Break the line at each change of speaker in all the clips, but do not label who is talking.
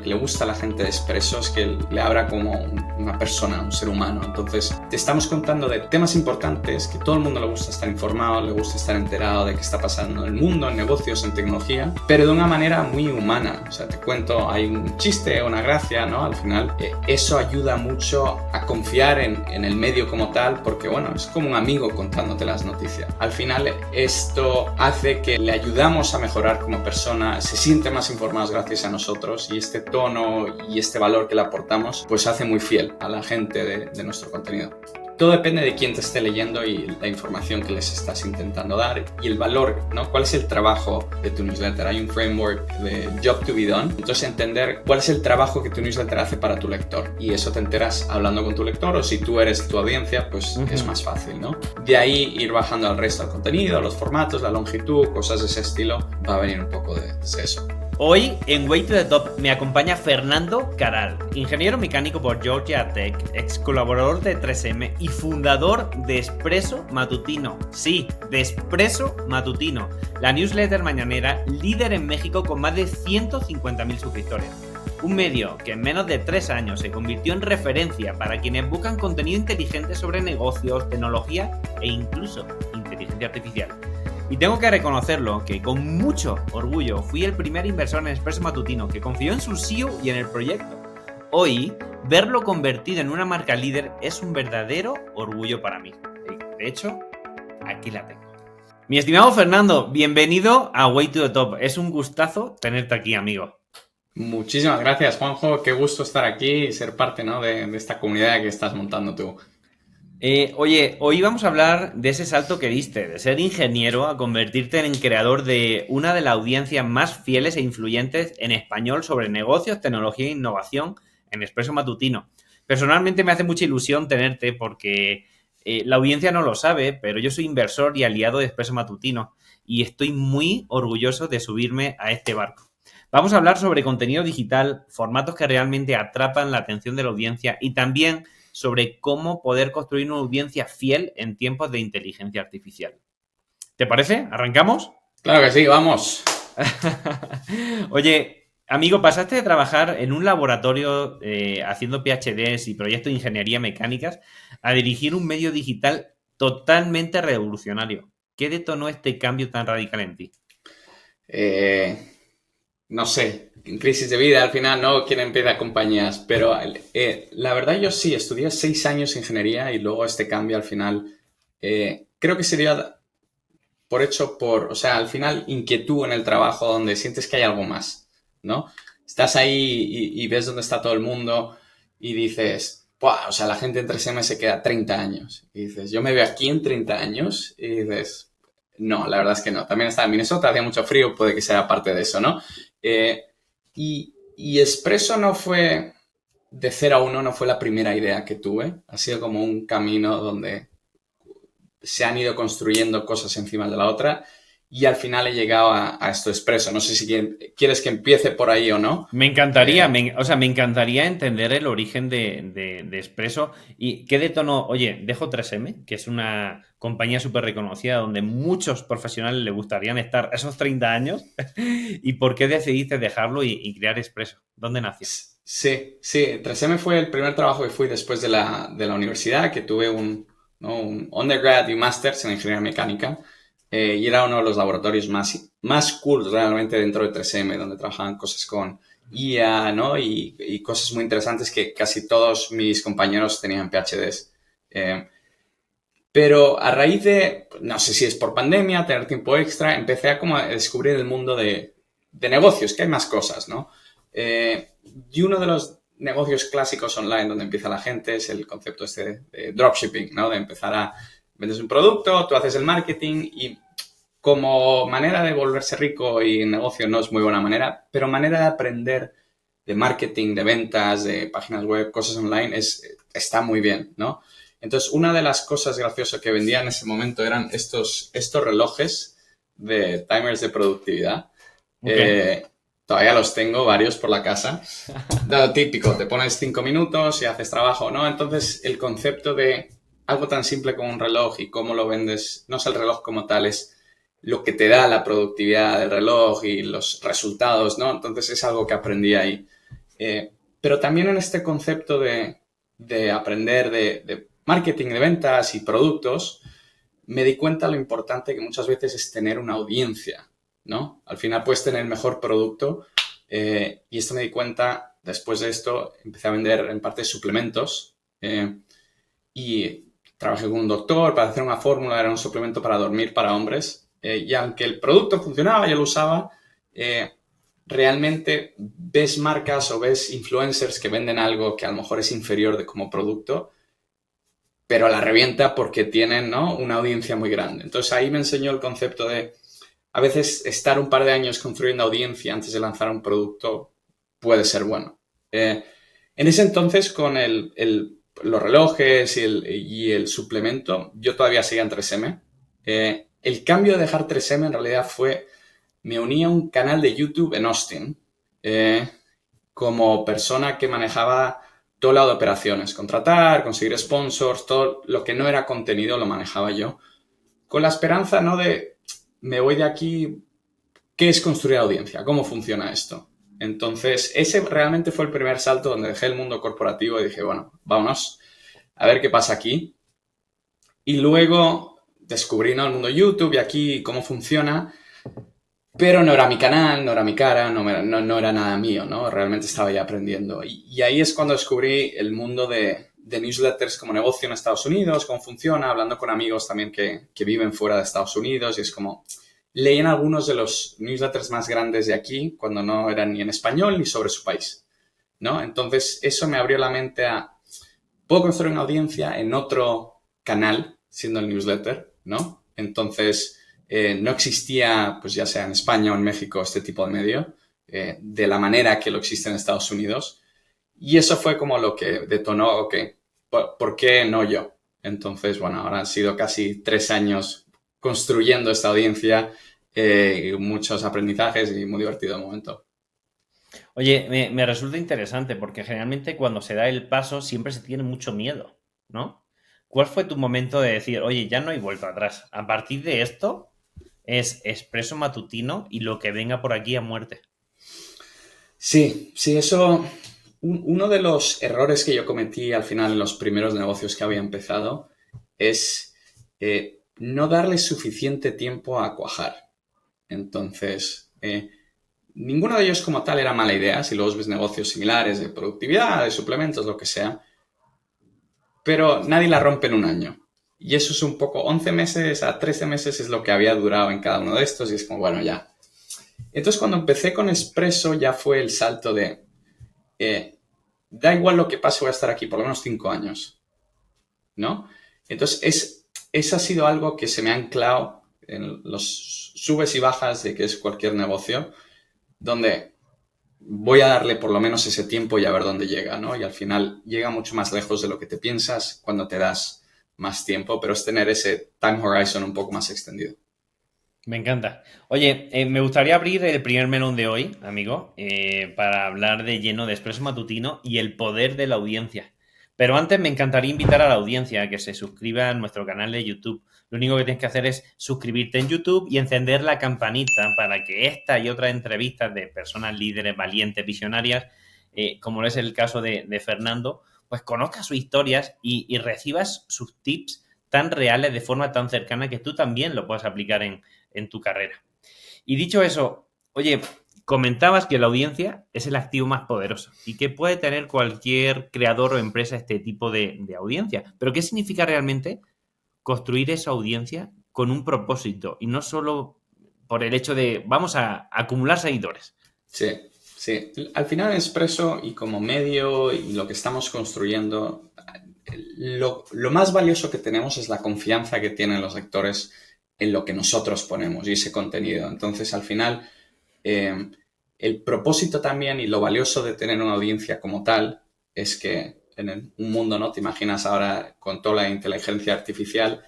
que le gusta a la gente de Expresso es que le habla como una persona, un ser humano. Entonces, te estamos contando de temas importantes que todo el mundo le gusta estar informado, le gusta estar enterado de qué está pasando en el mundo, en negocios, en tecnología, pero de una manera muy humana. O sea, te cuento, hay un chiste, una gracia, ¿no? Al final, eso ayuda mucho a confiar en el medio como tal, porque, bueno, es como un amigo contándote las noticias. Al final, esto hace que le ayudamos a mejorar como persona, se siente más informado gracias a nosotros, y este tono y este valor que le aportamos pues hace muy fiel a la gente de nuestro contenido. Todo depende de quién te esté leyendo y la información que les estás intentando dar y el valor, ¿no? ¿Cuál es el trabajo de tu newsletter? Hay un framework de Job to be done. Entonces, entender cuál es el trabajo que tu newsletter hace para tu lector. Y eso te enteras hablando con tu lector, o si tú eres tu audiencia, pues es más fácil, ¿no? De ahí ir bajando al resto del contenido, los formatos, la longitud, cosas de ese estilo. Va a venir un poco de eso.
Hoy en Way to the Top me acompaña Fernando Caral, ingeniero mecánico por Georgia Tech, ex colaborador de 3M y fundador de Expresso Matutino. Sí, de Expresso Matutino, la newsletter mañanera líder en México con más de 150.000 suscriptores. Un medio que en menos de 3 años se convirtió en referencia para quienes buscan contenido inteligente sobre negocios, tecnología e incluso inteligencia artificial. Y tengo que reconocerlo, que con mucho orgullo fui el primer inversor en Expresso Matutino que confió en su CEO y en el proyecto. Hoy, verlo convertido en una marca líder es un verdadero orgullo para mí. De hecho, aquí la tengo. Mi estimado Fernando, bienvenido a Way to the Top. Es un gustazo tenerte aquí, amigo.
Muchísimas gracias, Juanjo. Qué gusto estar aquí y ser parte, ¿no? de esta comunidad que estás montando tú.
Oye, hoy vamos a hablar de ese salto que diste, de ser ingeniero a convertirte en creador de una de las audiencias más fieles e influyentes en español sobre negocios, tecnología e innovación en Expresso Matutino. Personalmente me hace mucha ilusión tenerte porque la audiencia no lo sabe, pero yo soy inversor y aliado de Expresso Matutino y estoy muy orgulloso de subirme a este barco. Vamos a hablar sobre contenido digital, formatos que realmente atrapan la atención de la audiencia y también sobre cómo poder construir una audiencia fiel en tiempos de inteligencia artificial. ¿Te parece? ¿Arrancamos?
Claro que sí, vamos.
Oye, amigo, pasaste de trabajar en un laboratorio haciendo PhDs y proyectos de ingeniería mecánicas a dirigir un medio digital totalmente revolucionario. ¿Qué detonó este cambio tan radical en ti?
No sé, en crisis de vida al final, ¿no? ¿Quién empieza compañías? Pero la verdad yo sí, estudié 6 años ingeniería y luego este cambio al final, creo que sería o sea, al final inquietud en el trabajo donde sientes que hay algo más, ¿no? Estás ahí y ves dónde está todo el mundo y dices, ¡buah! O sea, la gente en 3M se queda 30 años. Y dices, yo me veo aquí en 30 años y dices, no, la verdad es que no. También estaba en Minnesota, hacía mucho frío, puede que sea parte de eso, ¿no? Y Expresso no fue de 0 a 1, no fue la primera idea que tuve. Ha sido como un camino donde se han ido construyendo cosas encima de la otra y al final he llegado a esto Expresso. No sé si quieres que empiece por ahí o no.
Me encantaría, me encantaría entender el origen de Expresso y qué detonó. Oye, dejo 3M, que es una compañía súper reconocida donde muchos profesionales le gustarían estar esos 30 años. ¿Y por qué decidiste dejarlo y crear Expresso? ¿Dónde nació?
Sí. 3M fue el primer trabajo que fui después de la universidad, que tuve un undergrad y un máster en ingeniería mecánica. Y era uno de los laboratorios más cool realmente dentro de 3M, donde trabajaban cosas con IA, ¿no? Y cosas muy interesantes que casi todos mis compañeros tenían PhDs. Pero a raíz de, no sé si es por pandemia, tener tiempo extra, empecé a descubrir el mundo de negocios, que hay más cosas, ¿no? Y uno de los negocios clásicos online donde empieza la gente es el concepto de dropshipping, ¿no? De empezar a vendes un producto, tú haces el marketing y como manera de volverse rico y negocio no es muy buena manera, pero manera de aprender de marketing, de ventas, de páginas web, cosas online, está muy bien, ¿no? Entonces, una de las cosas graciosas que vendía en ese momento eran estos relojes de timers de productividad.
Okay.
Todavía los tengo, varios por la casa. Lo típico, te pones 5 minutos y haces trabajo, ¿no? Entonces, el concepto de algo tan simple como un reloj y cómo lo vendes, no es el reloj como tal, es lo que te da la productividad del reloj y los resultados, ¿no? Entonces, es algo que aprendí ahí. Pero también en este concepto de aprender de marketing, de ventas y productos, me di cuenta lo importante que muchas veces es tener una audiencia, ¿no? Al final puedes tener el mejor producto y esto me di cuenta, después de esto empecé a vender en parte suplementos y trabajé con un doctor para hacer una fórmula, era un suplemento para dormir para hombres y aunque el producto funcionaba, yo lo usaba, realmente ves marcas o ves influencers que venden algo que a lo mejor es inferior de como producto, pero la revienta porque tienen, ¿no?, una audiencia muy grande. Entonces ahí me enseñó el concepto de a veces estar un par de años construyendo audiencia antes de lanzar un producto puede ser bueno. En ese entonces con los relojes y el suplemento, yo todavía seguía en 3M. El cambio de dejar 3M en realidad fue, me uní a un canal de YouTube en Austin como persona que manejaba todo lado de operaciones, contratar, conseguir sponsors, todo lo que no era contenido lo manejaba yo, con la esperanza, ¿no?, de me voy de aquí, ¿qué es construir audiencia? ¿Cómo funciona esto? Entonces, ese realmente fue el primer salto donde dejé el mundo corporativo y dije, bueno, vámonos a ver qué pasa aquí. Y luego descubrí, ¿no?, el mundo YouTube y aquí cómo funciona. Pero no era mi canal, no era mi cara, no era nada mío, ¿no? Realmente estaba ya aprendiendo. Y ahí es cuando descubrí el mundo de newsletters como negocio en Estados Unidos, cómo funciona, hablando con amigos también que viven fuera de Estados Unidos. Y es como, leían algunos de los newsletters más grandes de aquí cuando no eran ni en español ni sobre su país, ¿no? Entonces, eso me abrió la mente a, puedo construir una audiencia en otro canal, siendo el newsletter, ¿no? Entonces, no existía, pues ya sea en España o en México, este tipo de medio, de la manera que lo existe en Estados Unidos. Y eso fue como lo que detonó, ok, ¿por qué no yo? Entonces, bueno, ahora han sido casi 3 años construyendo esta audiencia, muchos aprendizajes y muy divertido el momento.
Oye, me resulta interesante porque generalmente cuando se da el paso siempre se tiene mucho miedo, ¿no? ¿Cuál fue tu momento de decir, oye, ya no hay vuelta atrás? A partir de esto es expreso matutino y lo que venga por aquí a muerte.
Sí, eso. Uno de los errores que yo cometí al final en los primeros negocios que había empezado es no darle suficiente tiempo a cuajar. Entonces, ninguno de ellos como tal era mala idea, si luego ves negocios similares de productividad, de suplementos, lo que sea, pero nadie la rompe en un año. Y eso es un poco, 11 meses a 13 meses es lo que había durado en cada uno de estos y es como, bueno, ya. Entonces, cuando empecé con Expresso ya fue el salto de, da igual lo que pase, voy a estar aquí por lo menos 5 años, ¿no? Entonces, eso ha sido algo que se me ha anclado en los subes y bajas de que es cualquier negocio, donde voy a darle por lo menos ese tiempo y a ver dónde llega, ¿no? Y al final llega mucho más lejos de lo que te piensas cuando te das más tiempo, pero es tener ese time horizon un poco más extendido.
Me encanta. Oye, me gustaría abrir el primer melón de hoy, amigo, para hablar de lleno de Expreso Matutino y el poder de la audiencia. Pero antes me encantaría invitar a la audiencia a que se suscriba a nuestro canal de YouTube. Lo único que tienes que hacer es suscribirte en YouTube y encender la campanita para que esta y otras entrevistas de personas líderes, valientes, visionarias, como es el caso de Fernando, pues conozcas sus historias y recibas sus tips tan reales de forma tan cercana que tú también lo puedas aplicar en tu carrera. Y dicho eso, oye, comentabas que la audiencia es el activo más poderoso y que puede tener cualquier creador o empresa este tipo de audiencia. Pero ¿qué significa realmente construir esa audiencia con un propósito y no solo por el hecho de vamos a acumular seguidores?
Sí. Al final Expresso y como medio y lo que estamos construyendo, lo más valioso que tenemos es la confianza que tienen los lectores en lo que nosotros ponemos y ese contenido. Entonces, al final, el propósito también y lo valioso de tener una audiencia como tal es que en un mundo, ¿no?, te imaginas ahora con toda la inteligencia artificial,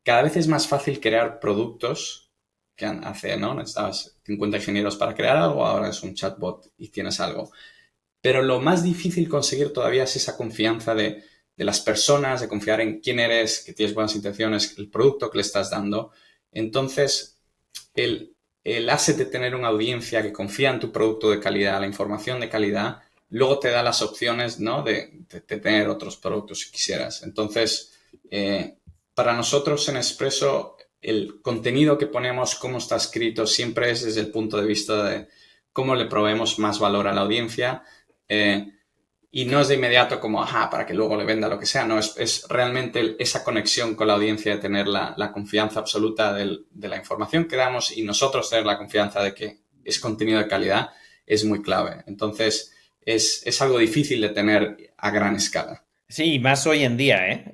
cada vez es más fácil crear productos que hace, ¿no? Necesitabas 50 ingenieros para crear algo, ahora es un chatbot y tienes algo. Pero lo más difícil conseguir todavía es esa confianza de las personas, de confiar en quién eres, que tienes buenas intenciones, el producto que le estás dando. Entonces, el asset de tener una audiencia que confía en tu producto de calidad, la información de calidad, luego te da las opciones, ¿no? de tener otros productos si quisieras. Entonces, para nosotros en Expresso, el contenido que ponemos, cómo está escrito, siempre es desde el punto de vista de cómo le proveemos más valor a la audiencia. Y no es de inmediato como, para que luego le venda lo que sea. No, es realmente esa conexión con la audiencia de tener la confianza absoluta de la información que damos y nosotros tener la confianza de que es contenido de calidad es muy clave. Entonces, es algo difícil de tener a gran escala.
Sí, más hoy en día,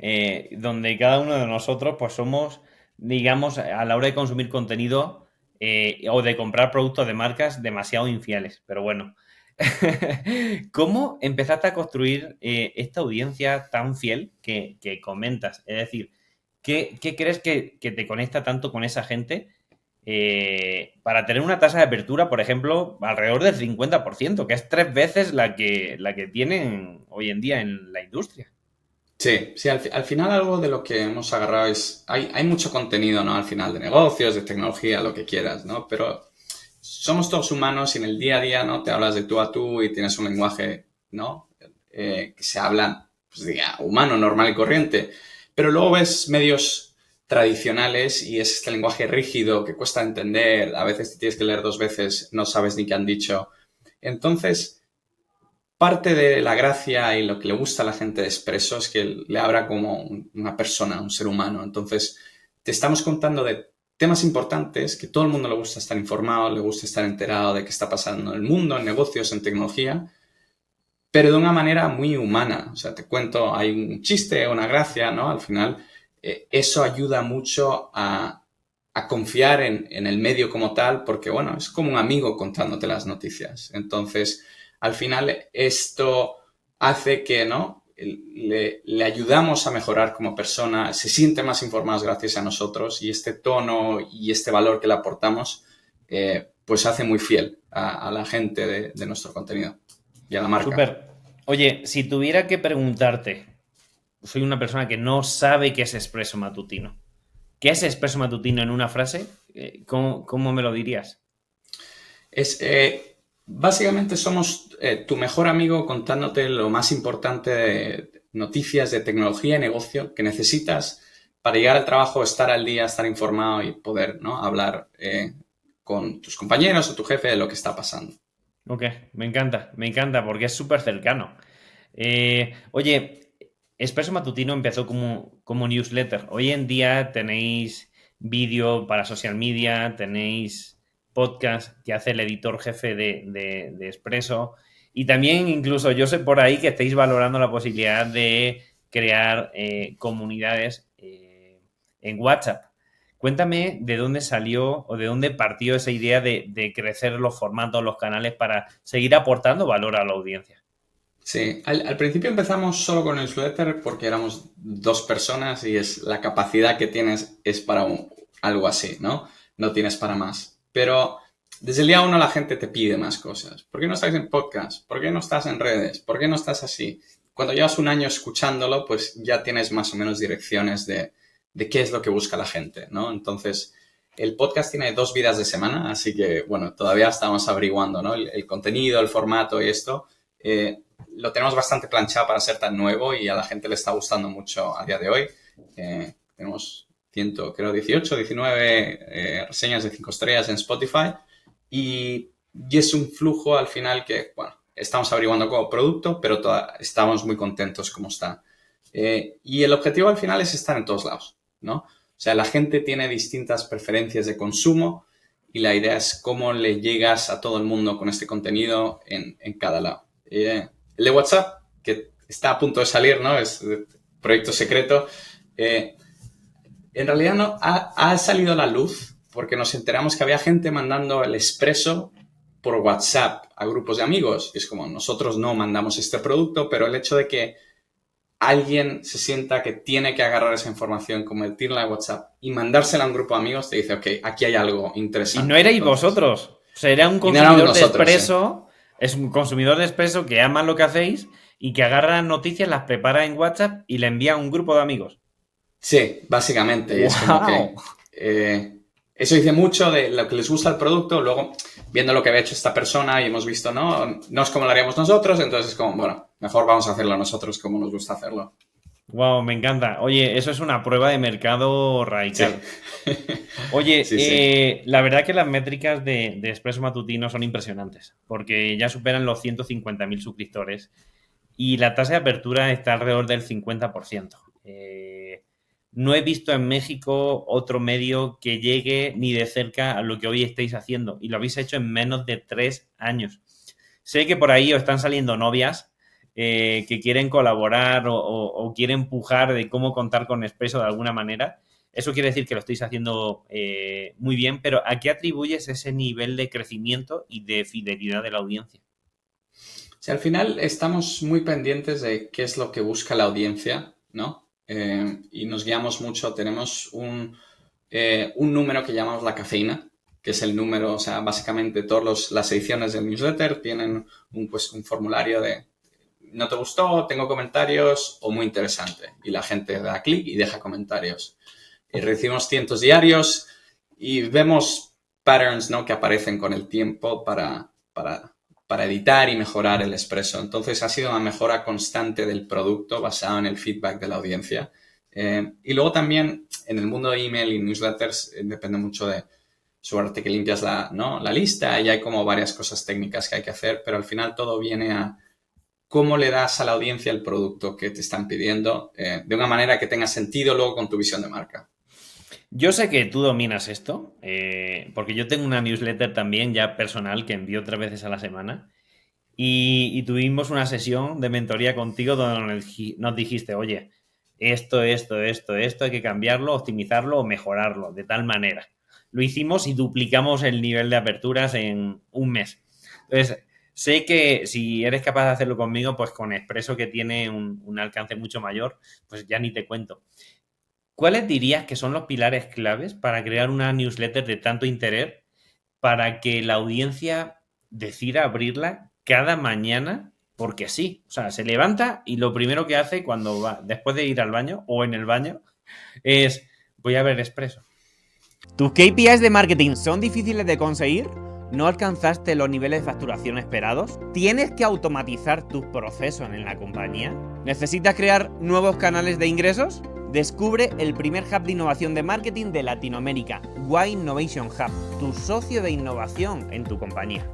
donde cada uno de nosotros pues somos, digamos, a la hora de consumir contenido o de comprar productos de marcas demasiado infieles. Pero bueno, ¿cómo empezaste a construir esta audiencia tan fiel que comentas? Es decir, ¿qué crees que te conecta tanto con esa gente para tener una tasa de apertura, por ejemplo, alrededor del 50%, que es 3 veces la que tienen hoy en día en la industria?
Sí, al final algo de lo que hemos agarrado es, hay mucho contenido, ¿no? Al final de negocios, de tecnología, lo que quieras, ¿no? Pero somos todos humanos y en el día a día, ¿no? Te hablas de tú a tú y tienes un lenguaje, ¿no? Que se habla, pues diga, humano, normal y corriente. Pero luego ves medios tradicionales y es este lenguaje rígido que cuesta entender, a veces te tienes que leer 2 veces, no sabes ni qué han dicho. Entonces, parte de la gracia y lo que le gusta a la gente de Expresso es que le habla como una persona, un ser humano. Entonces, te estamos contando de temas importantes que todo el mundo le gusta estar informado, le gusta estar enterado de qué está pasando en el mundo, en negocios, en tecnología, pero de una manera muy humana. O sea, te cuento, hay un chiste, una gracia, ¿no? Al final, eso ayuda mucho a confiar en el medio como tal, porque, bueno, es como un amigo contándote las noticias. Entonces, al final, esto hace que, ¿no? Le ayudamos a mejorar como persona, se siente más informado gracias a nosotros y este tono y este valor que le aportamos, pues hace muy fiel a la gente de nuestro contenido y a la marca.
Súper. Oye, si tuviera que preguntarte, soy una persona que no sabe qué es Expresso Matutino. ¿Qué es Expresso Matutino en una frase? ¿Cómo me lo dirías?
Básicamente somos tu mejor amigo contándote lo más importante de noticias de tecnología y negocio que necesitas para llegar al trabajo, estar al día, estar informado y poder, ¿no? hablar con tus compañeros o tu jefe de lo que está pasando.
Ok, me encanta porque es súper cercano. Oye, Expresso Matutino empezó como newsletter. Hoy en día tenéis vídeo para social media, tenéis podcast que hace el editor jefe de Expresso y también incluso yo sé por ahí que estáis valorando la posibilidad de crear comunidades en WhatsApp. Cuéntame de dónde salió o de dónde partió esa idea de crecer los formatos, los canales para seguir aportando valor a la audiencia.
Sí, al principio empezamos solo con el newsletter porque éramos 2 personas y es la capacidad que tienes es para algo así, ¿no? No tienes para más. Pero desde el día 1 la gente te pide más cosas. ¿Por qué no estás en podcast? ¿Por qué no estás en redes? ¿Por qué no estás así? Cuando llevas un año escuchándolo, pues ya tienes más o menos direcciones de qué es lo que busca la gente, ¿no? Entonces, el podcast tiene 2 vidas de semana, así que, bueno, todavía estamos averiguando, ¿no? El contenido, el formato y esto. Lo tenemos bastante planchado para ser tan nuevo y a la gente le está gustando mucho a día de hoy. Tenemos 18, 19 reseñas de 5 estrellas en Spotify y es un flujo al final que, bueno, estamos averiguando como producto, pero estamos muy contentos como está. Y el objetivo al final es estar en todos lados, ¿no? O sea, la gente tiene distintas preferencias de consumo y la idea es cómo le llegas a todo el mundo con este contenido en cada lado. El de WhatsApp, que está a punto de salir, ¿no? Es proyecto secreto. En realidad no ha salido a la luz porque nos enteramos que había gente mandando el Expresso por WhatsApp a grupos de amigos. Y es como, nosotros no mandamos este producto, pero el hecho de que alguien se sienta que tiene que agarrar esa información, convertirla en WhatsApp y mandársela a un grupo de amigos, te dice, ok, aquí hay algo interesante.
Y no erais vosotros. O sea, era un consumidor de Expresso, sí. Es un consumidor de Expresso que ama lo que hacéis y que agarra noticias, las prepara en WhatsApp y le envía a un grupo de amigos.
Sí, básicamente. Y es como que eso dice mucho de lo que les gusta el producto. Luego, viendo lo que había hecho esta persona y hemos visto, no es como lo haríamos nosotros, entonces es como, bueno, mejor vamos a hacerlo nosotros como nos gusta hacerlo.
Wow, me encanta. Oye, eso es una prueba de mercado radical.
Sí.
Oye,
Sí.
la verdad que las métricas de Expreso Matutino son impresionantes, porque ya superan los 150.000 suscriptores y la tasa de apertura está alrededor del 50%. No he visto en México otro medio que llegue ni de cerca a lo que hoy estáis haciendo, y lo habéis hecho en menos de 3 años. Sé que por ahí os están saliendo novias que quieren colaborar o quieren empujar de cómo contar con Expreso de alguna manera. Eso quiere decir que lo estáis haciendo muy bien, pero ¿a qué atribuyes ese nivel de crecimiento y de fidelidad de la audiencia?
Sí, al final estamos muy pendientes de qué es lo que busca la audiencia, ¿no? Y nos guiamos mucho. Tenemos un número que llamamos la cafeína, que es el número, o sea, básicamente todas las ediciones del newsletter tienen un formulario de ¿no te gustó? Tengo comentarios o muy interesante. Y la gente da clic y deja comentarios. Y recibimos cientos diarios y vemos patterns, ¿no? Que aparecen con el tiempo para editar y mejorar el Expreso. Entonces ha sido una mejora constante del producto basado en el feedback de la audiencia. Y luego también en el mundo de email y newsletters depende mucho de suerte que limpias la lista y hay como varias cosas técnicas que hay que hacer, pero al final todo viene a cómo le das a la audiencia el producto que te están pidiendo de una manera que tenga sentido luego con tu visión de marca.
Yo sé que tú dominas esto, porque yo tengo una newsletter también ya personal que envío 3 veces a la semana y tuvimos una sesión de mentoría contigo donde nos dijiste, oye, esto, hay que cambiarlo, optimizarlo o mejorarlo de tal manera. Lo hicimos y duplicamos el nivel de aperturas en un mes. Entonces, sé que si eres capaz de hacerlo conmigo, pues con Expreso, que tiene un alcance mucho mayor, pues ya ni te cuento. ¿Cuáles dirías que son los pilares claves para crear una newsletter de tanto interés para que la audiencia decida abrirla cada mañana? Porque sí, o sea, se levanta y lo primero que hace cuando va, después de ir al baño o en el baño, es voy a ver Expreso.
¿Tus KPIs de marketing son difíciles de conseguir? ¿No alcanzaste los niveles de facturación esperados? ¿Tienes que automatizar tus procesos en la compañía? ¿Necesitas crear nuevos canales de ingresos? Descubre el primer hub de innovación de marketing de Latinoamérica, Y Innovation Hub, tu socio de innovación en tu compañía.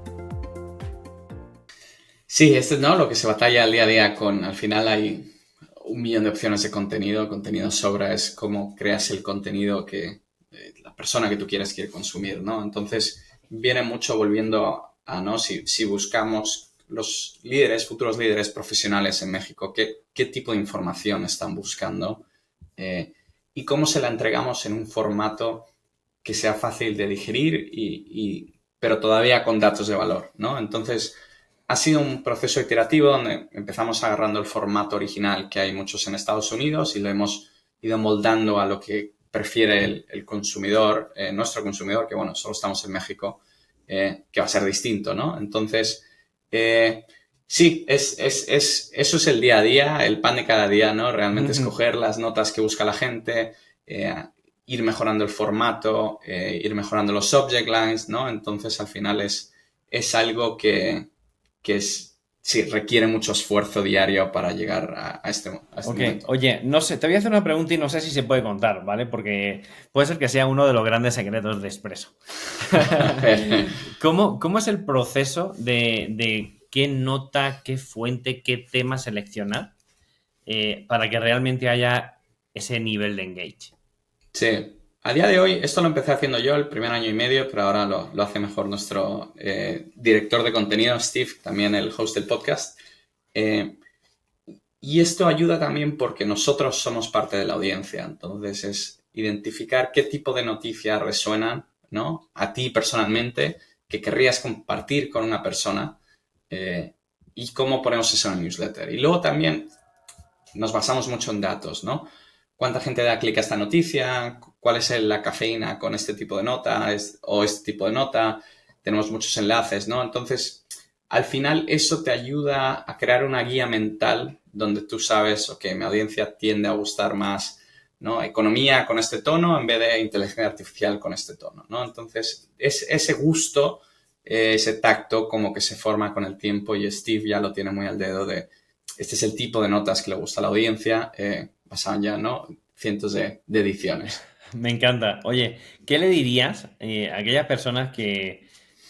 Sí, esto es, ¿no? Lo que se batalla al día a día con, al final hay 1.000.000 de opciones de contenido sobra, es cómo creas el contenido que la persona que tú quiere consumir, ¿no? Entonces viene mucho volviendo a, ¿no? Si buscamos los futuros líderes profesionales en México, ¿qué tipo de información están buscando? Y cómo se la entregamos en un formato que sea fácil de digerir pero todavía con datos de valor, ¿no? Entonces, ha sido un proceso iterativo donde empezamos agarrando el formato original que hay muchos en Estados Unidos y lo hemos ido moldando a lo que prefiere el consumidor, nuestro consumidor, que bueno, solo estamos en México, que va a ser distinto, ¿no? Entonces, sí, eso es el día a día, el pan de cada día, ¿no? Realmente escoger las notas que busca la gente, ir mejorando el formato, ir mejorando los subject lines, ¿no? Entonces, al final es algo que sí, requiere mucho esfuerzo diario para llegar a este momento.
Oye, no sé, te voy a hacer una pregunta y no sé si se puede contar, ¿vale? Porque puede ser que sea uno de los grandes secretos de Expreso. ¿Cómo es el proceso de qué nota, qué fuente, qué tema seleccionar para que realmente haya ese nivel de engage?
Sí. A día de hoy, esto lo empecé haciendo yo el primer año y medio, pero ahora lo hace mejor nuestro director de contenido, Steve, también el host del podcast. Y esto ayuda también porque nosotros somos parte de la audiencia. Entonces, es identificar qué tipo de noticias resuenan, ¿no? A ti personalmente, que querrías compartir con una persona y cómo ponemos eso en el newsletter. Y luego también nos basamos mucho en datos, ¿no? ¿Cuánta gente da clic a esta noticia? ¿Cuál es la cafeína con este tipo de nota o este tipo de nota? Tenemos muchos enlaces, ¿no? Entonces, al final eso te ayuda a crear una guía mental donde tú sabes, ok, mi audiencia tiende a gustar más ¿no? Economía con este tono en vez de inteligencia artificial con este tono, ¿no? Entonces, ese gusto, ese tacto como que se forma con el tiempo y Steve ya lo tiene muy al dedo de este es el tipo de notas que le gusta a la audiencia, pasan ya, ¿no? Cientos de ediciones.
Me encanta. Oye, ¿qué le dirías a aquellas personas que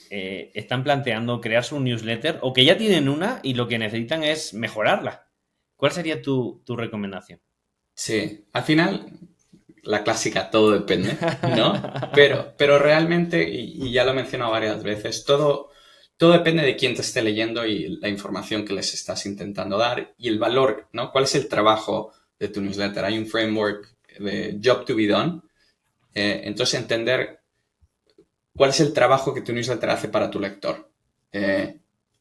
están planteando crear su newsletter o que ya tienen una y lo que necesitan es mejorarla? ¿Cuál sería tu recomendación?
Sí, al final la clásica, todo depende, ¿no? Pero realmente, y ya lo he mencionado varias veces, todo depende de quién te esté leyendo y la información que les estás intentando dar y el valor, ¿no? ¿Cuál es el trabajo de tu newsletter? Hay un framework de job to be done. Entonces, entender cuál es el trabajo que tu newsletter hace para tu lector.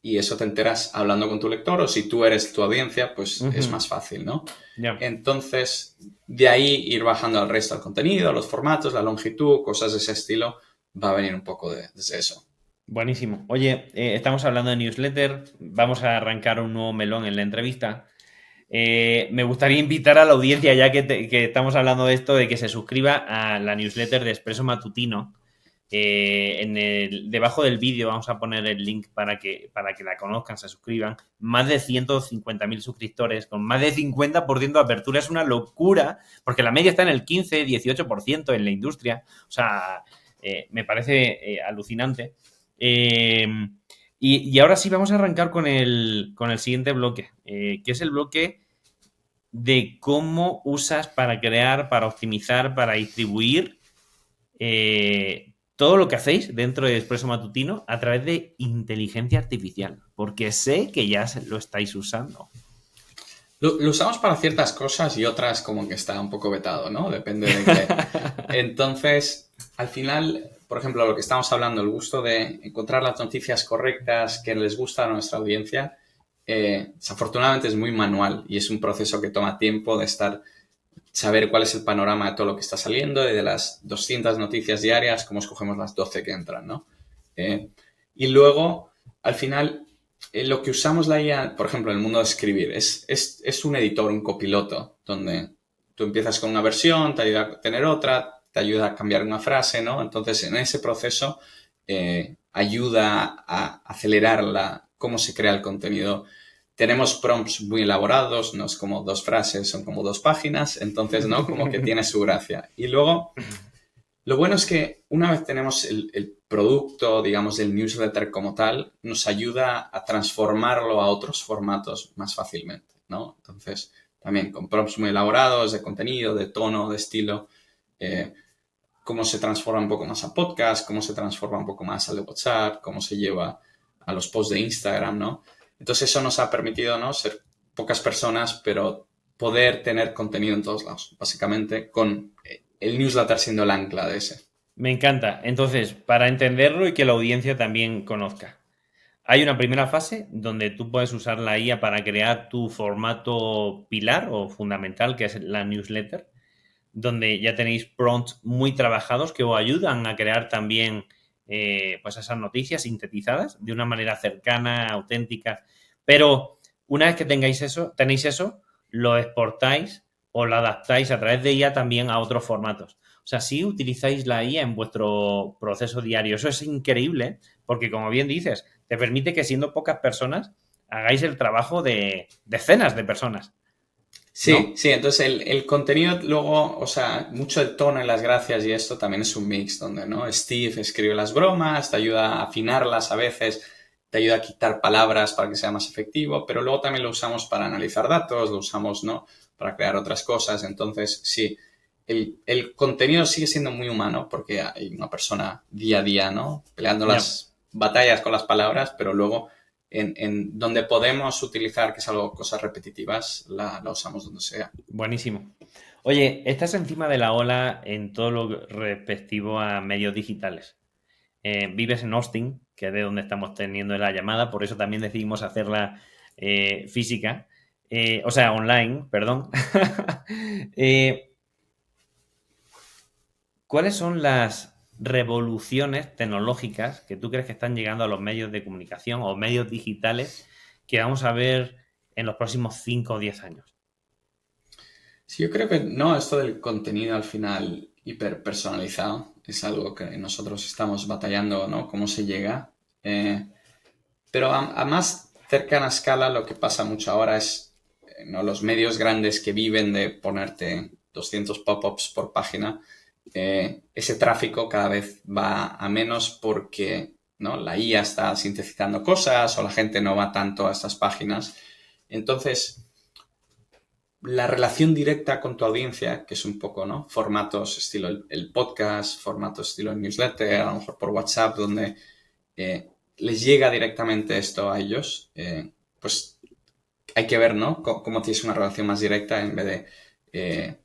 Y eso te enteras hablando con tu lector o si tú eres tu audiencia, pues es más fácil, ¿no?
Ya.
Entonces, de ahí ir bajando al resto del contenido, los formatos, la longitud, cosas de ese estilo, va a venir un poco desde eso.
Buenísimo. Oye, estamos hablando de newsletter, vamos a arrancar un nuevo melón en la entrevista. Me gustaría invitar a la audiencia, ya que estamos hablando de esto, de que se suscriba a la newsletter de Expreso Matutino. Debajo del vídeo vamos a poner el link para que la conozcan, se suscriban. Más de 150.000 suscriptores, con más de 50% de apertura. Es una locura, porque la media está en el 15-18% en la industria. O sea, me parece alucinante. Y ahora sí vamos a arrancar con el siguiente bloque, que es el bloque de cómo usas para crear, para optimizar, para distribuir todo lo que hacéis dentro de Expreso Matutino a través de inteligencia artificial, porque sé que ya lo estáis usando.
Lo usamos para ciertas cosas y otras como que está un poco vetado, ¿no? Depende de qué. Entonces, al final, por ejemplo, lo que estamos hablando, el gusto de encontrar las noticias correctas que les gusta a nuestra audiencia, desafortunadamente es muy manual y es un proceso que toma tiempo de saber cuál es el panorama de todo lo que está saliendo y de las 200 noticias diarias, cómo escogemos las 12 que entran, ¿no? Y luego, al final, lo que usamos la IA, por ejemplo, en el mundo de escribir, es un editor, un copiloto, donde tú empiezas con una versión, te ayuda a tener otra, te ayuda a cambiar una frase, ¿no? Entonces, en ese proceso, ayuda a acelerar cómo se crea el contenido. Tenemos prompts muy elaborados, no es como 2 frases, son como 2 páginas, entonces, ¿no? Como que tiene su gracia. Y luego, lo bueno es que una vez tenemos el producto, digamos, del newsletter como tal, nos ayuda a transformarlo a otros formatos más fácilmente, ¿no? Entonces, también con prompts muy elaborados de contenido, de tono, de estilo, cómo se transforma un poco más a podcast, cómo se transforma un poco más al de WhatsApp, cómo se lleva a los posts de Instagram, ¿no? Entonces eso nos ha permitido, ¿no? Ser pocas personas, pero poder tener contenido en todos lados, básicamente con el newsletter siendo el ancla de ese.
Me encanta. Entonces, para entenderlo y que la audiencia también conozca, hay una primera fase donde tú puedes usar la IA para crear tu formato pilar o fundamental, que es la newsletter, donde ya tenéis prompts muy trabajados que os ayudan a crear también pues esas noticias sintetizadas de una manera cercana, auténtica. Pero una vez que tenéis eso, lo exportáis o lo adaptáis a través de IA también a otros formatos. O sea, si utilizáis la IA en vuestro proceso diario, eso es increíble, porque como bien dices, te permite que siendo pocas personas hagáis el trabajo de decenas de personas.
Sí,
¿No?
sí, entonces el contenido luego, o sea, mucho el tono y las gracias y esto también es un mix donde, ¿no? Steve escribe las bromas, te ayuda a afinarlas a veces, te ayuda a quitar palabras para que sea más efectivo, pero luego también lo usamos para analizar datos, lo usamos, ¿no? Para crear otras cosas, entonces sí, el contenido sigue siendo muy humano porque hay una persona día a día, ¿no? Peleando las batallas con las palabras, pero luego en donde podemos utilizar, que es algo, cosas repetitivas, la usamos donde sea.
Buenísimo. Oye, estás encima de la ola en todo lo respectivo a medios digitales. Vives en Austin, que es de donde estamos teniendo la llamada, por eso también decidimos hacerla física, o sea, online, perdón. ¿Cuáles son las revoluciones tecnológicas que tú crees que están llegando a los medios de comunicación o medios digitales que vamos a ver en los próximos 5 o 10 años?
Sí, yo creo que no, esto del contenido al final hiper personalizado es algo que nosotros estamos batallando, ¿no? ¿Cómo se llega? Eh, pero a más cercana escala lo que pasa mucho ahora es, ¿no? Los medios grandes que viven de ponerte 200 pop-ups por página, ese tráfico cada vez va a menos porque, ¿no? La IA está sintetizando cosas o la gente no va tanto a estas páginas. Entonces, la relación directa con tu audiencia, que es un poco, ¿no? Formatos estilo el podcast, formatos estilo el newsletter, a lo mejor por WhatsApp, donde les llega directamente esto a ellos, pues hay que ver, ¿no? Cómo tienes una relación más directa en vez de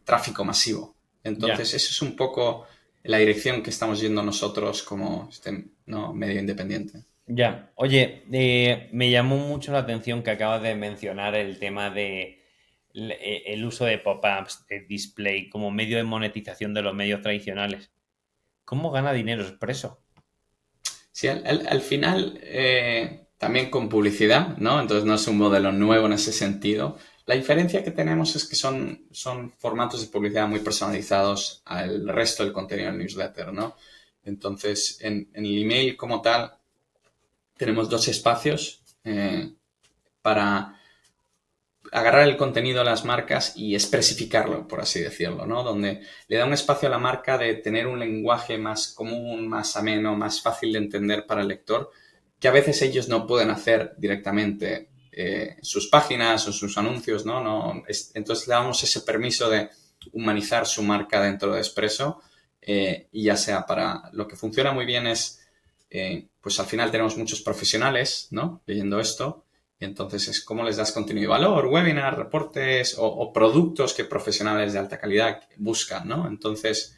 tráfico masivo. Entonces,
Ya.
eso es un poco la dirección que estamos yendo nosotros como este, ¿no? Medio independiente.
Ya, oye, me llamó mucho la atención que acabas de mencionar el tema de el uso de pop-ups, de display como medio de monetización de los medios tradicionales. ¿Cómo gana dinero Expreso?
Sí, al final también con publicidad, ¿no? Entonces no es un modelo nuevo en ese sentido. La diferencia que tenemos es que son formatos de publicidad muy personalizados al resto del contenido del newsletter, ¿no? Entonces, en el email como tal, tenemos dos espacios para agarrar el contenido de las marcas y especificarlo, por así decirlo, ¿no? Donde le da un espacio a la marca de tener un lenguaje más común, más ameno, más fácil de entender para el lector, que a veces ellos no pueden hacer directamente en sus páginas o sus anuncios, ¿no? Entonces le damos ese permiso de humanizar su marca dentro de Expresso y ya sea para... Lo que funciona muy bien es, pues al final tenemos muchos profesionales, ¿no? Leyendo esto. Y entonces es cómo les das contenido de valor, webinars, reportes o productos que profesionales de alta calidad buscan, ¿no? Entonces,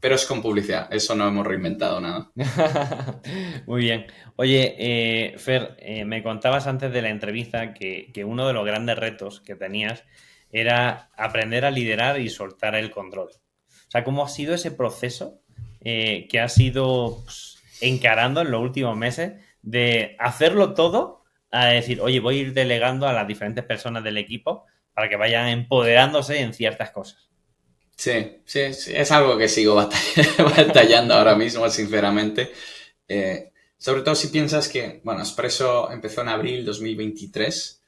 pero es con publicidad, eso no hemos reinventado nada.
Muy bien. Oye, Fer, me contabas antes de la entrevista que uno de los grandes retos que tenías era aprender a liderar y soltar el control. O sea, ¿cómo ha sido ese proceso que has ido pues, encarando en los últimos meses de hacerlo todo a decir, oye, voy a ir delegando a las diferentes personas del equipo para que vayan empoderándose en ciertas cosas?
Sí, sí, sí, es algo que sigo batallando ahora mismo, sinceramente. Sobre todo si piensas que, bueno, Expresso empezó en abril 2023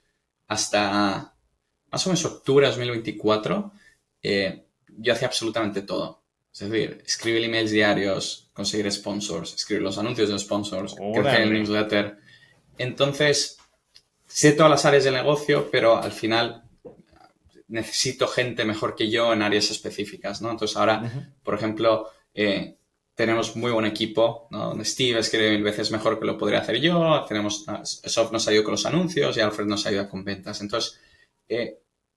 hasta más o menos octubre de 2024. Yo hacía absolutamente todo. Es decir, escribir emails diarios, conseguir sponsors, escribir los anuncios de sponsors, crecer el
Órale.
newsletter. Entonces, sé todas las áreas del negocio, pero al final necesito gente mejor que yo en áreas específicas, ¿no? Entonces ahora,
Ujú.
por ejemplo, tenemos muy buen equipo, ¿no? Donde Steve escribe 1000 veces mejor que lo podría hacer yo, Sof nos ayuda con los anuncios y Alfred nos ayuda con ventas. Entonces,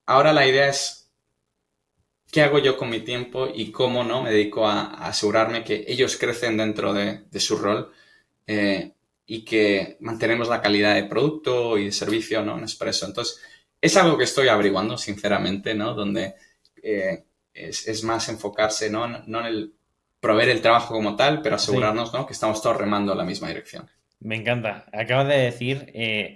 ahora la idea es qué hago yo con mi tiempo y cómo, ¿no? Me dedico a asegurarme que ellos crecen dentro de su rol y que mantenemos la calidad de producto y de servicio, ¿no? En Expresso. Entonces, es algo que estoy averiguando, sinceramente, ¿no? Donde es más enfocarse, ¿no? No en el proveer el trabajo como tal, pero
Sí.
asegurarnos, ¿no? Que estamos todos remando en la misma dirección.
Me encanta. Acabas de decir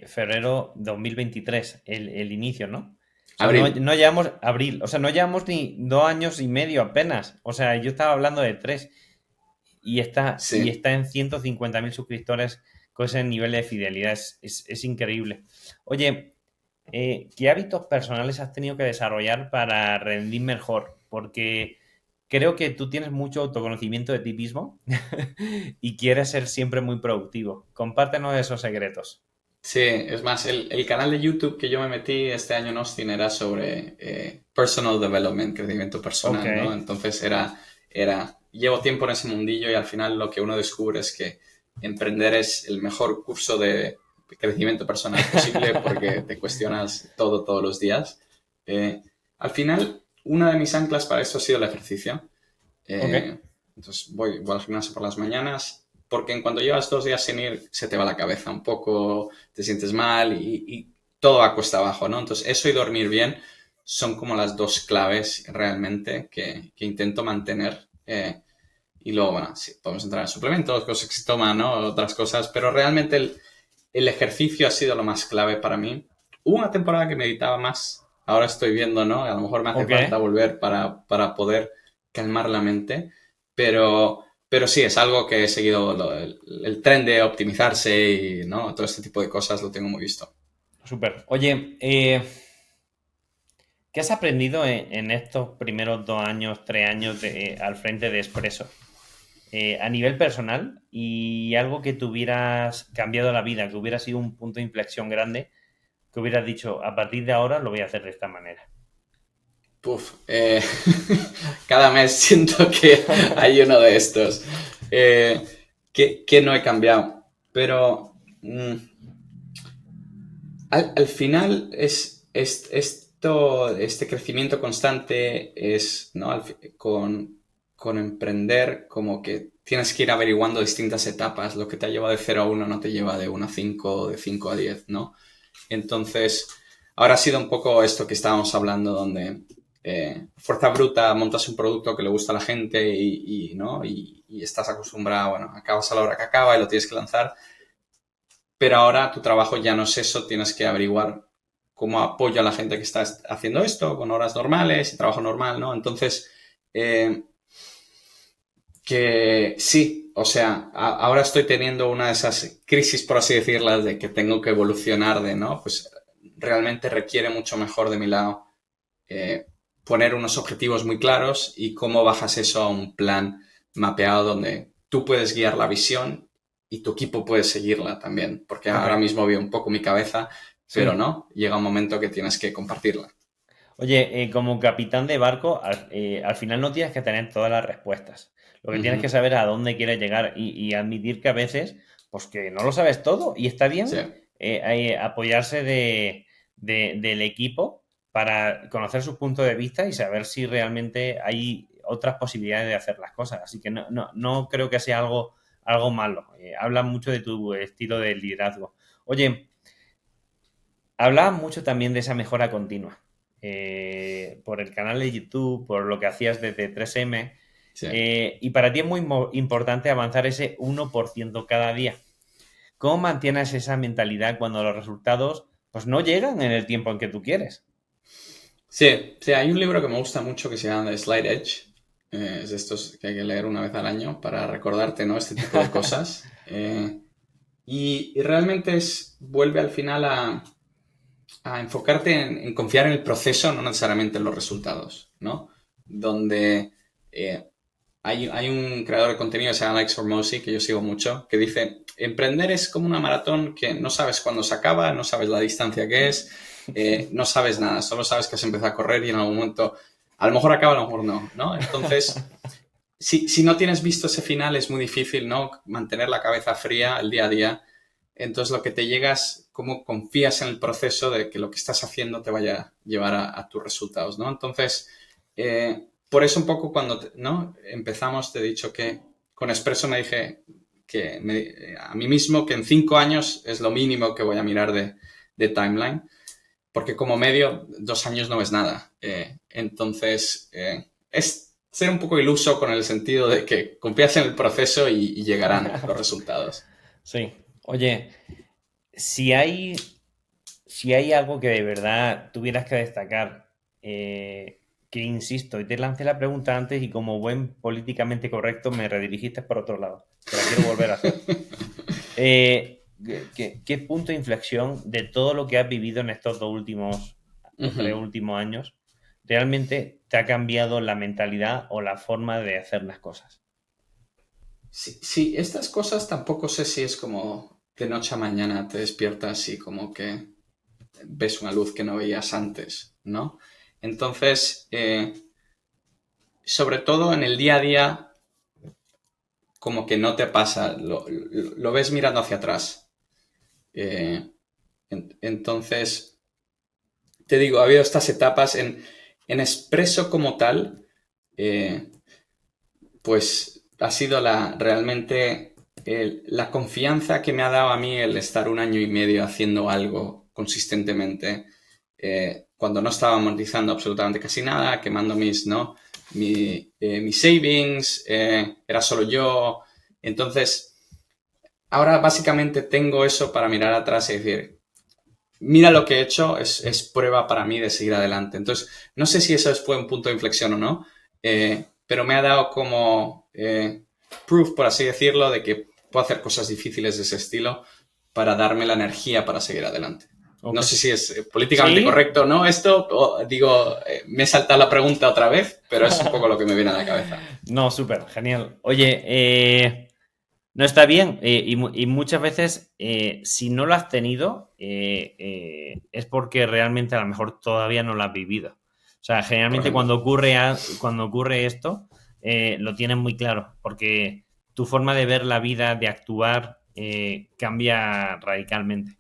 febrero 2023, el inicio, ¿no? O sea, no,
Abril.
no llevamos abril, o sea, no llevamos ni 2 años y medio apenas. O sea, yo estaba hablando de 3 y
Sí.
está en 150.000 suscriptores con ese nivel de fidelidad. Es increíble. Oye, ¿qué hábitos personales has tenido que desarrollar para rendir mejor? Porque creo que tú tienes mucho autoconocimiento de ti mismo y quieres ser siempre muy productivo. Compártenos esos secretos.
Sí, es más, el canal de YouTube que yo me metí este año en Austin era sobre personal development, crecimiento
Ok.
personal, ¿no? Entonces llevo tiempo en ese mundillo y al final lo que uno descubre es que emprender es el mejor curso de crecimiento personal posible porque te cuestionas todo todos los días. Eh, Al final, una de mis anclas para esto ha sido el ejercicio.
Ok.
Eh, entonces voy al gimnasio por las mañanas, porque en cuando llevas 2 días sin ir, se te va la cabeza un poco, te sientes mal y todo va cuesta abajo, ¿no? Entonces, eso y dormir bien son como las dos claves realmente que intento mantener. Y luego, bueno, sí, podemos entrar en suplementos, cosas que se toman, ¿no? Otras cosas, pero realmente el ejercicio ha sido lo más clave para mí. Hubo una temporada que meditaba más, Ahora estoy viendo, ¿no? A lo mejor me hace
Ok.
falta volver para poder calmar la mente, pero sí, es algo que he seguido el tren de optimizarse y, ¿no? Todo este tipo de cosas lo tengo muy visto.
Súper. Oye, ¿qué has aprendido en estos primeros 2 años, 3 años al frente de Expreso? A nivel personal y algo que te hubieras cambiado la vida, que hubiera sido un punto de inflexión grande, que hubieras dicho, a partir de ahora lo voy a hacer de esta manera.
Puf, cada mes siento que hay uno de estos que no he cambiado, pero al final este crecimiento constante es, ¿no? Con emprender, como que tienes que ir averiguando distintas etapas. Lo que te ha llevado de 0 a 1 no te lleva de 1 a 5, de 5 a 10, ¿no? Entonces, ahora ha sido un poco esto que estábamos hablando, donde fuerza bruta montas un producto que le gusta a la gente ¿no? Y estás acostumbrado, bueno, acabas a la hora que acaba y lo tienes que lanzar. Pero ahora tu trabajo ya no es eso, tienes que averiguar cómo apoyo a la gente que está haciendo esto con horas normales y trabajo normal, ¿no? Entonces, eh, que sí, o sea, ahora estoy teniendo una de esas crisis, por así decirlas, de que tengo que evolucionar ¿no? Pues realmente requiere mucho mejor de mi lado eh, poner unos objetivos muy claros y cómo bajas eso a un plan mapeado donde tú puedes guiar la visión y tu equipo puede seguirla también, porque
Ok,
ahora mismo veo un poco mi cabeza, pero
sí.
no, llega un momento que tienes que compartirla.
Oye, como capitán de barco, al final no tienes que tener todas las respuestas. Lo que tienes que
Ujú.
saber es a dónde quieres llegar y admitir que a veces, pues que no lo sabes todo y está
Sí,
bien apoyarse del equipo para conocer sus puntos de vista y saber si realmente hay otras posibilidades de hacer las cosas. Así que no creo que sea algo malo. Habla mucho de tu estilo de liderazgo. Oye, hablabas mucho también de esa mejora continua. Por el canal de YouTube, por lo que hacías desde 3M.
sí.
Y para ti es muy importante avanzar ese 1% cada día. ¿Cómo mantienes esa mentalidad cuando los resultados pues, no llegan en el tiempo en que tú quieres?
Sí, sí, hay un libro que me gusta mucho que se llama The Slide Edge. Es de estos que hay que leer una vez al año para recordarte, ¿no? Este tipo de cosas. Y realmente vuelve al final a enfocarte en confiar en el proceso, no necesariamente en los resultados, ¿no? Donde eh, hay un creador de contenido que se llama Alex Hormozi, que yo sigo mucho, que dice, emprender es como una maratón que no sabes cuándo se acaba, no sabes la distancia que es, no sabes nada, solo sabes que has empezado a correr y en algún momento a lo mejor acaba, a lo mejor no, ¿no? Entonces, si no tienes visto ese final es muy difícil, ¿no? Mantener la cabeza fría el día a día. Entonces lo que te llega es cómo confías en el proceso de que lo que estás haciendo te vaya a llevar a tus resultados, ¿no? Entonces, por eso un poco cuando ¿no? empezamos te he dicho que con Expreso me dije que a mí mismo que en 5 años es lo mínimo que voy a mirar de timeline, porque como medio 2 años no es nada. Entonces, es ser un poco iluso con el sentido de que confías en el proceso y llegarán los resultados.
Sí. Oye, si hay, si hay algo que de verdad tuvieras que destacar, que insisto, y te lancé la pregunta antes y como buen políticamente correcto me redirigiste por otro lado. Te la quiero volver a hacer. ¿Qué punto de inflexión de todo lo que has vivido en estos 2 últimos o 3 últimos años realmente te ha cambiado la mentalidad o la forma de hacer las cosas?
Sí, sí, estas cosas tampoco sé si es como de noche a mañana te despiertas y como que ves una luz que no veías antes, ¿no? Entonces, sobre todo en el día a día, como que no te pasa, lo ves mirando hacia atrás. Eh, entonces, te digo, ha habido estas etapas en Expreso como tal, eh, pues ha sido realmente la confianza que me ha dado a mí el estar 1 año y medio haciendo algo consistentemente, cuando no estaba monetizando absolutamente casi nada, quemando ¿no? Mis savings, era solo yo. Entonces, ahora básicamente tengo eso para mirar atrás y decir, mira lo que he hecho, es prueba para mí de seguir adelante. Entonces, no sé si eso fue un punto de inflexión o no, pero me ha dado como proof, por así decirlo, de que puedo hacer cosas difíciles de ese estilo para darme la energía para seguir adelante. Okay. No sé si es políticamente correcto o no esto, o digo, me he saltado la pregunta otra vez, pero es un poco lo que me viene a la cabeza.
No, súper, genial. Oye, no está bien y muchas veces si no lo has tenido es porque realmente a lo mejor todavía no lo has vivido. O sea, generalmente cuando ocurre esto lo tienes muy claro porque tu forma de ver la vida, de actuar cambia radicalmente.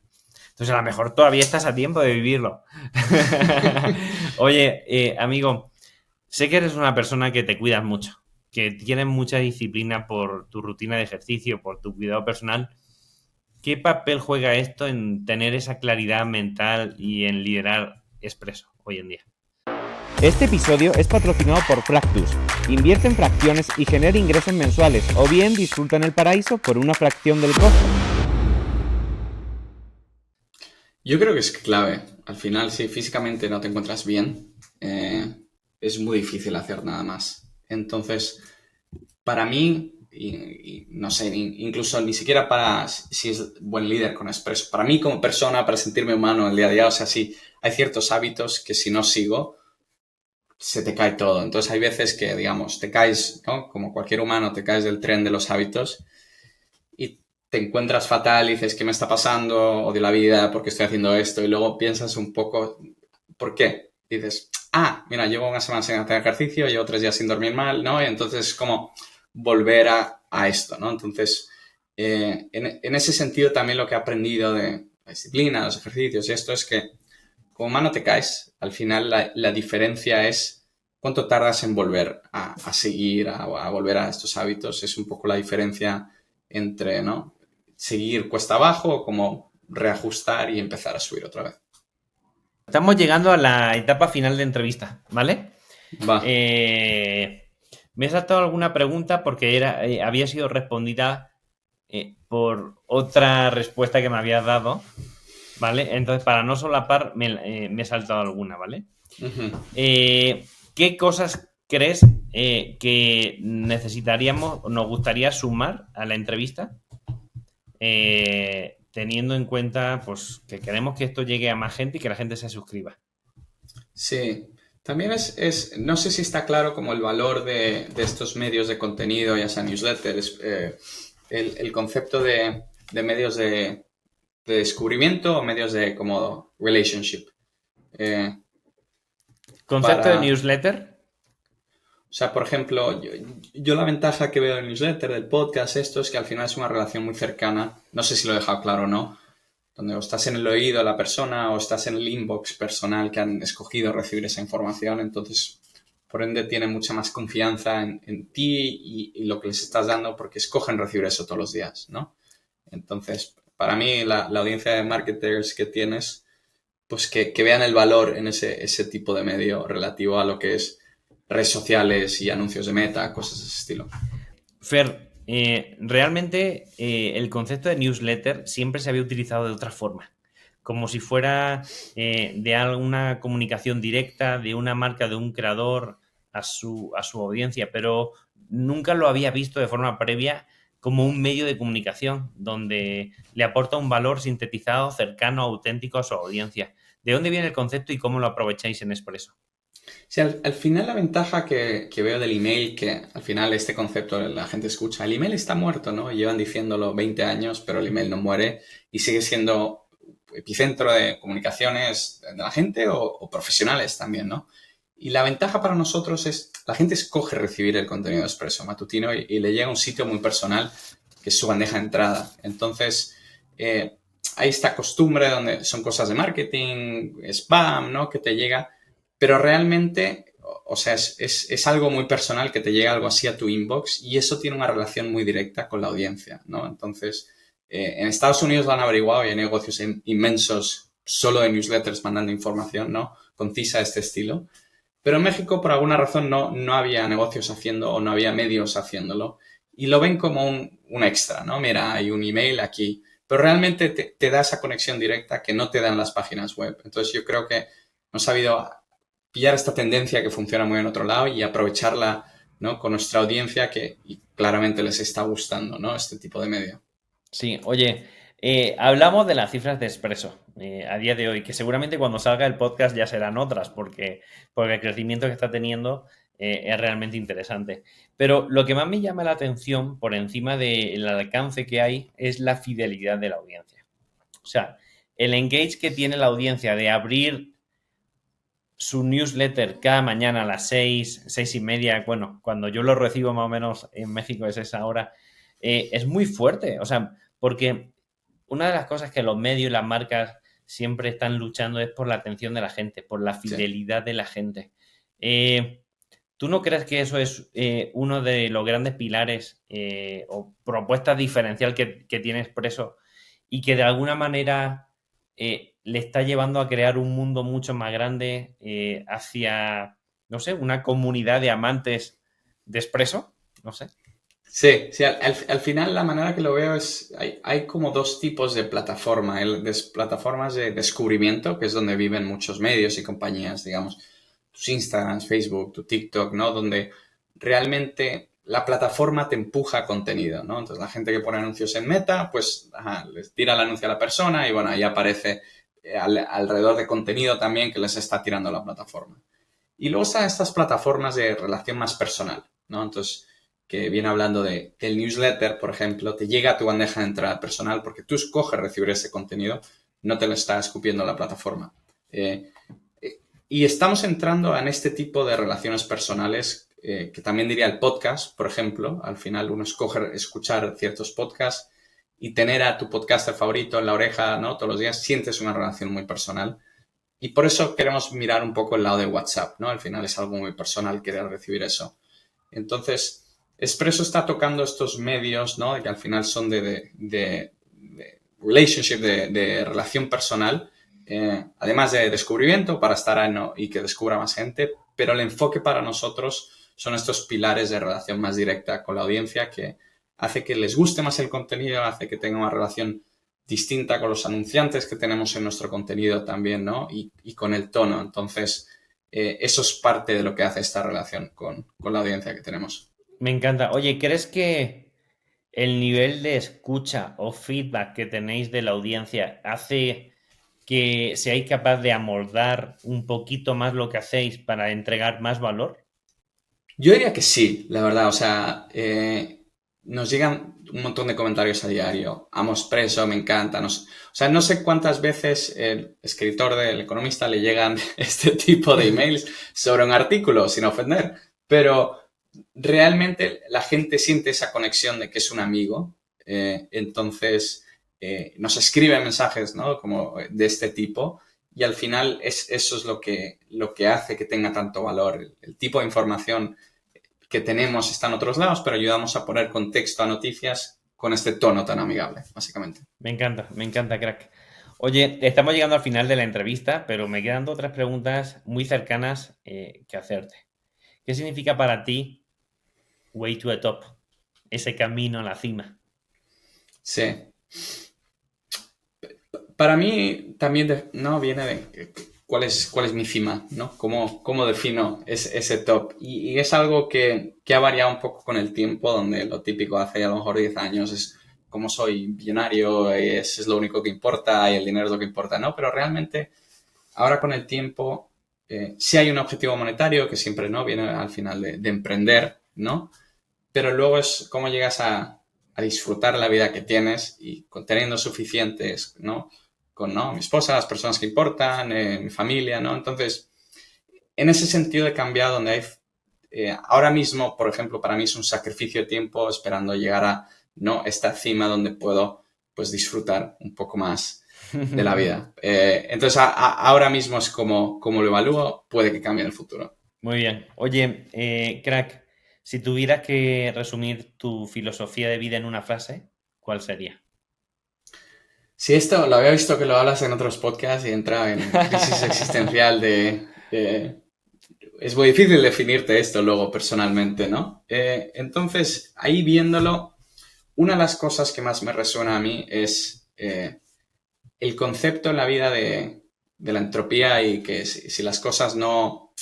Entonces a lo mejor todavía estás a tiempo de vivirlo. Oye, amigo, sé que eres una persona que te cuidas mucho, que tienes mucha disciplina por tu rutina de ejercicio, por tu cuidado personal. ¿Qué papel juega esto en tener esa claridad mental y en liderar Expresso hoy en día?
Este episodio es patrocinado por Fractus. Invierte en fracciones y genera ingresos mensuales, o bien disfruta en el paraíso por una fracción del costo.
Yo creo que es clave. Al final, si físicamente no te encuentras bien, es muy difícil hacer nada más. Entonces, para mí, y no sé, incluso ni siquiera para si es buen líder con Expresso, para mí como persona, para sentirme humano el día a día, o sea, sí, hay ciertos hábitos que si no sigo, se te cae todo. Entonces, hay veces que, digamos, te caes, ¿no? Como cualquier humano, te caes del tren de los hábitos y te encuentras fatal y dices, ¿qué me está pasando? Odio la vida, ¿por qué estoy haciendo esto? Y luego piensas un poco, ¿por qué? Y dices, mira, llevo una semana sin hacer ejercicio, llevo 3 días sin dormir mal, ¿no? Y entonces es como volver a esto, ¿no? Entonces, en ese sentido también lo que he aprendido de la disciplina, los ejercicios y esto es que como humano te caes, al final la diferencia es cuánto tardas en volver a seguir, a volver a estos hábitos. Es un poco la diferencia entre, ¿no? Seguir cuesta abajo o como reajustar y empezar a subir otra vez.
Estamos llegando a la etapa final de entrevista, ¿vale?
Va.
Me he saltado alguna pregunta porque había sido respondida por otra respuesta que me habías dado, ¿vale? Entonces, para no solapar, me he saltado alguna, ¿vale?
Uh-huh.
¿Qué cosas crees que necesitaríamos o nos gustaría sumar a la entrevista? Teniendo en cuenta pues que queremos que esto llegue a más gente y que la gente se suscriba.
Sí, también no sé si está claro como el valor de estos medios de contenido, ya sea newsletters, el concepto de medios de descubrimiento o medios de como relationship.
¿Concepto de newsletter?
O sea, por ejemplo, yo la ventaja que veo del newsletter, del podcast, esto es que al final es una relación muy cercana. No sé si lo he dejado claro o no. Donde o estás en el oído de la persona o estás en el inbox personal que han escogido recibir esa información. Entonces, por ende, tienen mucha más confianza en ti y lo que les estás dando porque escogen recibir eso todos los días, ¿no? Entonces, para mí, la audiencia de marketers que tienes, pues que vean el valor en ese tipo de medio relativo a lo que es redes sociales y anuncios de Meta, cosas de ese estilo.
Fer, realmente el concepto de newsletter siempre se había utilizado de otra forma, como si fuera de alguna comunicación directa de una marca, de un creador a su audiencia, pero nunca lo había visto de forma previa como un medio de comunicación donde le aporta un valor sintetizado, cercano, auténtico a su audiencia. ¿De dónde viene el concepto y cómo lo aprovecháis en Expresso?
Sí, al final la ventaja que veo del email, que al final este concepto la gente escucha, el email está muerto, ¿no? Llevan diciéndolo 20 años, pero el email no muere y sigue siendo epicentro de comunicaciones de la gente o profesionales también, ¿no? Y la ventaja para nosotros es, la gente escoge recibir el contenido de Expresso matutino y le llega a un sitio muy personal que es su bandeja de entrada. Entonces, hay esta costumbre donde son cosas de marketing, spam, ¿no? Que te llega. Pero realmente, o sea, es algo muy personal que te llega algo así a tu inbox y eso tiene una relación muy directa con la audiencia, ¿no? Entonces, en Estados Unidos lo han averiguado y hay negocios inmensos solo de newsletters mandando información, ¿no? Concisa de este estilo. Pero en México, por alguna razón, no había negocios haciendo o no había medios haciéndolo y lo ven como un extra, ¿no? Mira, hay un email aquí. pero realmente te da esa conexión directa que no te dan las páginas web. Entonces yo creo que hemos sabido pillar esta tendencia que funciona muy en otro lado y aprovecharla, ¿no?, con nuestra audiencia y claramente les está gustando, ¿no?, este tipo de medio.
Sí, oye, hablamos de las cifras de Expreso a día de hoy, que seguramente cuando salga el podcast ya serán otras, porque el crecimiento que está teniendo es realmente interesante. Pero lo que más me llama la atención, por encima del alcance que hay, es la fidelidad de la audiencia. O sea, el engage que tiene la audiencia de abrir su newsletter cada mañana a las 6:30, bueno, cuando yo lo recibo más o menos en México es esa hora, es muy fuerte. O sea, porque una de las cosas que los medios y las marcas siempre están luchando es por la atención de la gente, por la fidelidad de la gente. ¿Tú no crees que eso es uno de los grandes pilares o propuestas diferencial que tiene Expreso y que de alguna manera le está llevando a crear un mundo mucho más grande hacia, no sé, una comunidad de amantes de Expreso? No sé.
Sí, al final la manera que lo veo es, hay como dos tipos de plataforma. Plataformas de descubrimiento, que es donde viven muchos medios y compañías, digamos, tus Instagrams, Facebook, tu TikTok, ¿no? Donde realmente la plataforma te empuja contenido, ¿no? Entonces la gente que pone anuncios en Meta, pues les tira el anuncio a la persona y bueno, ahí aparece alrededor de contenido también que les está tirando la plataforma. Y luego están estas plataformas de relación más personal, ¿no? Entonces, que viene hablando del newsletter, por ejemplo, te llega a tu bandeja de entrada personal porque tú escoges recibir ese contenido, no te lo está escupiendo la plataforma. Y estamos entrando en este tipo de relaciones personales, que también diría el podcast, por ejemplo. Al final uno escoge escuchar ciertos podcasts y tener a tu podcaster favorito en la oreja, ¿no?, todos los días, sientes una relación muy personal. Y por eso queremos mirar un poco el lado de WhatsApp, ¿no? Al final es algo muy personal querer recibir eso. Entonces, Expreso está tocando estos medios, ¿no?, que al final son de relationship, de relación personal, además de descubrimiento para estar y que descubra más gente, pero el enfoque para nosotros son estos pilares de relación más directa con la audiencia que hace que les guste más el contenido, hace que tenga una relación distinta con los anunciantes que tenemos en nuestro contenido también, ¿no?, y con el tono. Entonces, eso es parte de lo que hace esta relación con la audiencia que tenemos.
Me encanta. Oye, ¿crees que el nivel de escucha o feedback que tenéis de la audiencia hace que seáis capaz de amoldar un poquito más lo que hacéis para entregar más valor?
Yo diría que sí, la verdad. O sea, nos llegan un montón de comentarios a diario. Amo Expreso, me encanta. O sea, no sé cuántas veces el escritor del Economista le llegan este tipo de emails sobre un artículo, sin ofender, pero realmente la gente siente esa conexión de que es un amigo. Entonces, nos escriben mensajes, ¿no?, como de este tipo. Y al final eso es lo que hace que tenga tanto valor. El tipo de información que tenemos está en otros lados, pero ayudamos a poner contexto a noticias con este tono tan amigable, básicamente.
Me encanta, crack. Oye, estamos llegando al final de la entrevista, pero me quedan otras preguntas muy cercanas que hacerte. ¿Qué significa para ti Way to the Top? Ese camino a la cima.
Sí. Para mí también no viene de cuál es mi cima, ¿no? ¿Cómo defino ese top? Y es algo que ha variado un poco con el tiempo, donde lo típico hace a lo mejor 10 años es como soy billonario, es lo único que importa y el dinero es lo que importa, ¿no? Pero realmente ahora con el tiempo sí hay un objetivo monetario que siempre no viene al final de emprender, ¿no? Pero luego es cómo llegas a disfrutar la vida que tienes y teniendo suficientes, ¿no?, con mi esposa, las personas que importan, mi familia, ¿no? Entonces, en ese sentido he cambiado donde hay... ahora mismo, por ejemplo, para mí es un sacrificio de tiempo esperando llegar a, ¿no?, esta cima donde puedo, pues, disfrutar un poco más de la vida. Entonces, ahora mismo es como lo evalúo, puede que cambie en el futuro.
Muy bien. Oye, crack, si tuvieras que resumir tu filosofía de vida en una frase, ¿cuál sería?
Sí, esto lo había visto que lo hablas en otros podcasts y entra en crisis existencial es muy difícil definirte esto luego personalmente, ¿no? Entonces, ahí viéndolo, una de las cosas que más me resuena a mí es el concepto en la vida de la entropía y que si las cosas no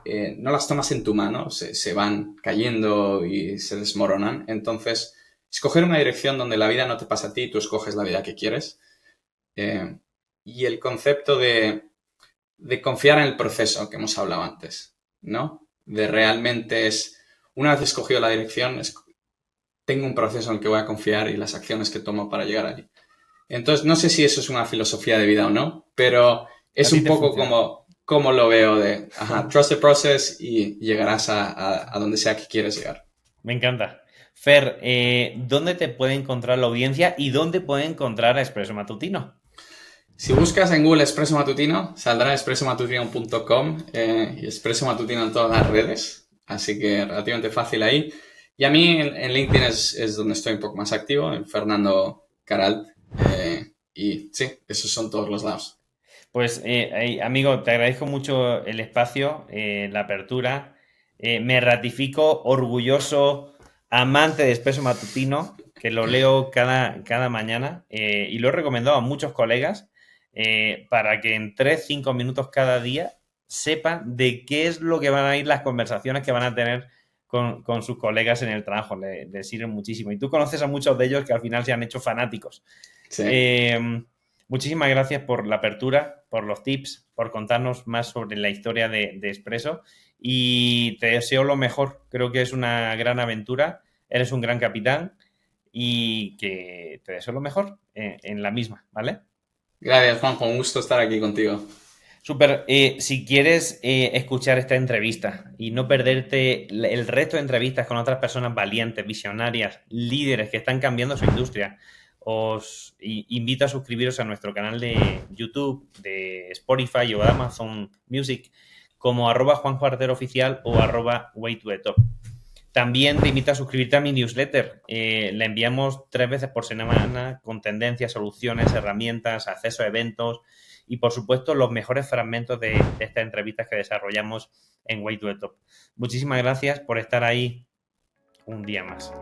las tomas en tu mano, se van cayendo y se desmoronan. Entonces, escoger una dirección donde la vida no te pasa a ti, tú escoges la vida que quieres. Y el concepto de confiar en el proceso que hemos hablado antes, ¿no? De realmente una vez escogido la dirección, tengo un proceso en el que voy a confiar y las acciones que tomo para llegar allí. Entonces, no sé si eso es una filosofía de vida o no, pero es un poco como lo veo de, trust the process y llegarás a donde sea que quieres llegar.
Me encanta. Fer, ¿dónde te puede encontrar la audiencia y dónde puede encontrar a Expreso Matutino?
Si buscas en Google Expreso Matutino, saldrá expresomatutino.com y Expreso Matutino en todas las redes, así que relativamente fácil ahí. Y a mí en LinkedIn es donde estoy un poco más activo, en Fernando Caralt, y sí, esos son todos los lados.
Pues, amigo, te agradezco mucho el espacio, la apertura. Me ratifico orgulloso, amante de Expreso Matutino, que lo leo cada mañana y lo he recomendado a muchos colegas para que en 3-5 minutos cada día sepan de qué es lo que van a ir las conversaciones que van a tener con sus colegas en el trabajo. Les sirve muchísimo. Y tú conoces a muchos de ellos que al final se han hecho fanáticos.
Sí.
Muchísimas gracias por la apertura, por los tips, por contarnos más sobre la historia de Expreso y te deseo lo mejor. Creo que es una gran aventura, eres un gran capitán y que te deseo lo mejor en la misma, ¿vale?
Gracias, Juanjo, un gusto estar aquí contigo.
Súper, si quieres escuchar esta entrevista y no perderte el resto de entrevistas con otras personas valientes, visionarias, líderes que están cambiando su industria, os invito a suscribiros a nuestro canal de YouTube, de Spotify o de Amazon Music como @JuanjoArteroOficial o @WayToTheTop. También te invito a suscribirte a mi newsletter. La enviamos 3 veces por semana con tendencias, soluciones, herramientas, acceso a eventos y, por supuesto, los mejores fragmentos de estas entrevistas que desarrollamos en Way to the Top. Muchísimas gracias por estar ahí un día más.